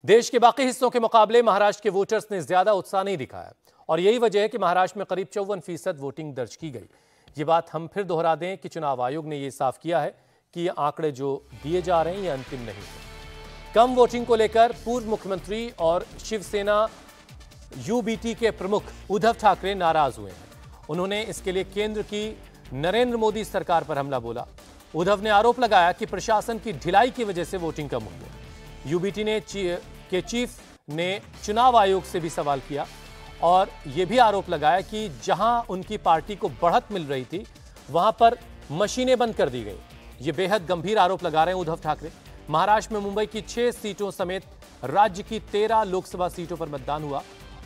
देश के बाकी हिस्सों के मुकाबले महाराष्ट्र के वोटर्स ने ज्यादा उत्साह नहीं दिखाया और यही वजह है कि महाराष्ट्र में करीब 54% वोटिंग दर्ज की गई। ये बात हम फिर दोहरा दें कि चुनाव आयोग ने यह साफ किया है कि ये आंकड़े जो दिए जा रहे हैं ये अंतिम नहीं है। कम वोटिंग को लेकर पूर्व मुख्यमंत्री और शिवसेना यूबीटी के प्रमुख उद्धव ठाकरे नाराज हुए हैं। उन्होंने इसके लिए केंद्र की नरेंद्र मोदी सरकार पर हमला बोला। उद्धव ने आरोप लगाया कि प्रशासन की ढिलाई की वजह से वोटिंग कम हुई है। यूबीटी के चीफ ने चुनाव आयोग से भी सवाल किया और यह भी आरोप लगाया कि जहां उनकी पार्टी को बढ़त मिल रही थी वहां पर मशीनें बंद कर दी गई। ये बेहद गंभीर आरोप लगा रहे हैं उद्धव ठाकरे। महाराष्ट्र में मुंबई की 6 सीटों समेत राज्य की 13 लोकसभा सीटों पर मतदान हुआ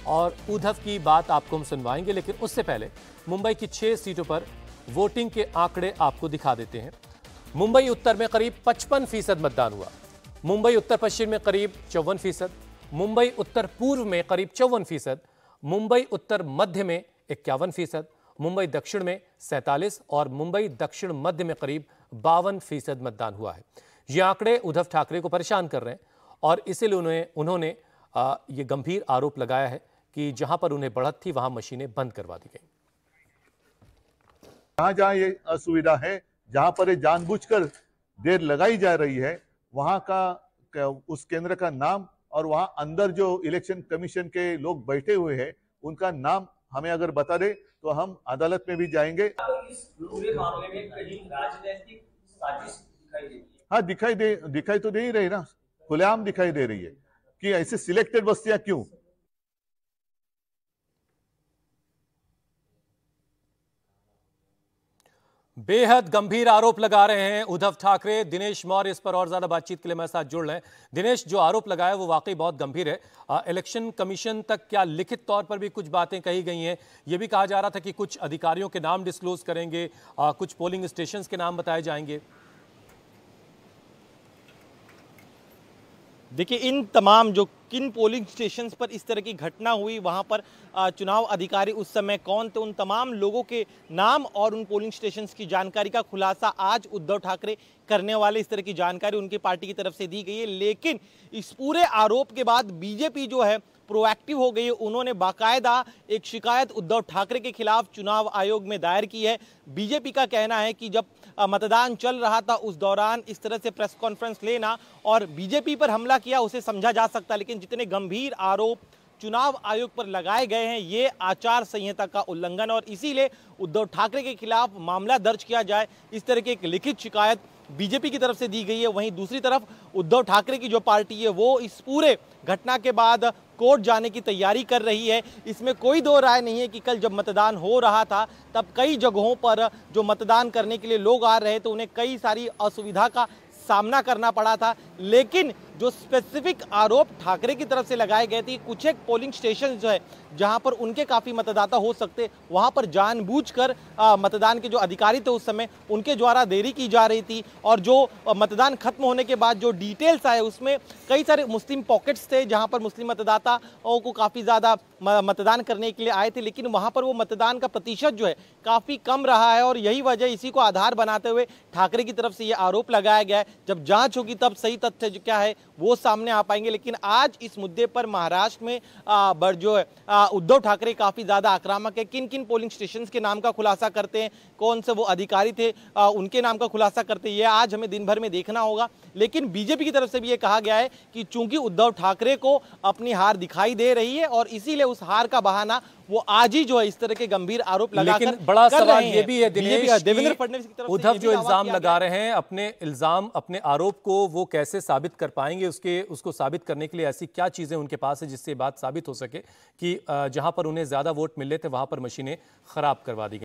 और उद्धव की बात आपको हम सुनवाएंगे, लेकिन उससे पहले मुंबई की 6 सीटों पर वोटिंग के आंकड़े आपको दिखा देते हैं। मुंबई उत्तर में करीब 55% मतदान हुआ, मुंबई उत्तर पश्चिम में करीब 54%, मुंबई उत्तर पूर्व में करीब 54%, मुंबई उत्तर मध्य में 51%, मुंबई दक्षिण में 47% और मुंबई दक्षिण मध्य में करीब 52% मतदान हुआ है। ये आंकड़े उद्धव ठाकरे को परेशान कर रहे हैं और इसीलिए उन्होंने ये गंभीर आरोप लगाया है कि जहां पर उन्हें बढ़त थी वहां मशीनें बंद करवा दी गई। जहां ये असुविधा है, जहां पर ये जानबूझकर देर लगाई जा रही है, वहां का उस केंद्र का नाम और वहां अंदर जो इलेक्शन कमीशन के लोग बैठे हुए हैं उनका नाम हमें अगर बता दे तो हम अदालत में भी जाएंगे। इस पूरे मामले में कहीं राजनीतिक साजिश दिखाई देती है? हाँ, दिखाई तो दे ही रही ना, खुलेआम दिखाई दे रही है कि ऐसे सिलेक्टेड बस्तियां क्यों। बेहद गंभीर आरोप लगा रहे हैं उद्धव ठाकरे। दिनेश मौर्य इस पर और ज्यादा बातचीत के लिए मेरे साथ जुड़ रहे हैं। दिनेश, जो आरोप लगाया वो वाकई बहुत गंभीर है। इलेक्शन कमीशन तक क्या लिखित तौर पर भी कुछ बातें कही गई हैं? ये भी कहा जा रहा था कि कुछ अधिकारियों के नाम डिस्क्लोज करेंगे, कुछ पोलिंग स्टेशंस के नाम बताए जाएंगे। देखिए, इन तमाम जो किन पोलिंग स्टेशंस पर इस तरह की घटना हुई, वहां पर चुनाव अधिकारी उस समय कौन थे, उन तमाम लोगों के नाम और उन पोलिंग स्टेशंस की जानकारी का खुलासा आज उद्धव ठाकरे करने वाले। इस तरह की जानकारी उनकी पार्टी की तरफ से दी गई है। लेकिन इस पूरे आरोप के बाद बीजेपी जो है प्रोएक्टिव हो गई है। उन्होंने बाकायदा एक शिकायत उद्धव ठाकरे के खिलाफ चुनाव आयोग में दायर की है। बीजेपी का कहना है कि जब मतदान चल रहा था उस दौरान इस तरह से प्रेस कॉन्फ्रेंस लेना और बीजेपी पर हमला किया उसे समझा जा सकता, लेकिन जितने गंभीर आरोप चुनाव आयोग पर लगाए गए हैं ये आचार संहिता का उल्लंघन, और इसीलिए उद्धव ठाकरे के खिलाफ मामला दर्ज किया जाए, इस तरह की एक लिखित शिकायत बीजेपी की तरफ से दी गई है। वहीं दूसरी तरफ उद्धव ठाकरे की जो पार्टी है वो इस पूरे घटना के बाद कोर्ट जाने की तैयारी कर रही है। इसमें कोई दो राय नहीं है कि कल जब मतदान हो रहा था तब कई जगहों पर जो मतदान करने के लिए लोग आ रहे थे उन्हें कई सारी असुविधा का सामना करना पड़ा था। लेकिन जो स्पेसिफिक आरोप ठाकरे की तरफ से लगाए गए थे, कुछ एक पोलिंग स्टेशन जो है जहां पर उनके काफी मतदाता हो सकते, वहां पर जानबूझकर मतदान के जो अधिकारी थे उस समय उनके द्वारा देरी की जा रही थी, और जो मतदान खत्म होने के बाद जो डिटेल्स आए उसमें कई सारे मुस्लिम पॉकेट्स थे जहां पर मुस्लिम मतदाताओं को काफी ज्यादा मतदान करने के लिए आए थे, लेकिन वहां पर वो मतदान का प्रतिशत जो है काफी कम रहा है। और यही वजह, इसी को आधार बनाते हुए ठाकरे की तरफ से ये आरोप लगाया गया है। जब जांच होगी तब सही तथ्य जो क्या है वो सामने आ पाएंगे। लेकिन आज इस मुद्दे पर महाराष्ट्र में जो है उद्धव ठाकरे काफी ज्यादा आक्रामक है। किन किन पोलिंग स्टेशन के नाम का खुलासा करते हैं, कौन से वो अधिकारी थे उनके नाम का खुलासा करते हैं, ये आज हमें दिन भर में देखना होगा। लेकिन बीजेपी की तरफ से भी ये कहा गया है कि चूंकि उद्धव ठाकरे को अपनी हार दिखाई दे रही है और इसीलिए उस हार का बहाना वो आज ही जो है इस तरह के गंभीर आरोप लगाकर लेकिन बड़ा सवाल ये भी है दिनेश, देवेंद्र फडणवीस की तरफ उद्धव जो इल्जाम लगा रहे हैं, अपने आरोप को वो कैसे साबित कर पाएंगे? उसको साबित करने के लिए ऐसी क्या चीजें उनके पास है जिससे बात साबित हो सके कि जहां पर उन्हें ज्यादा वोट मिल रहे थे वहां पर मशीनें खराब करवा दी गई?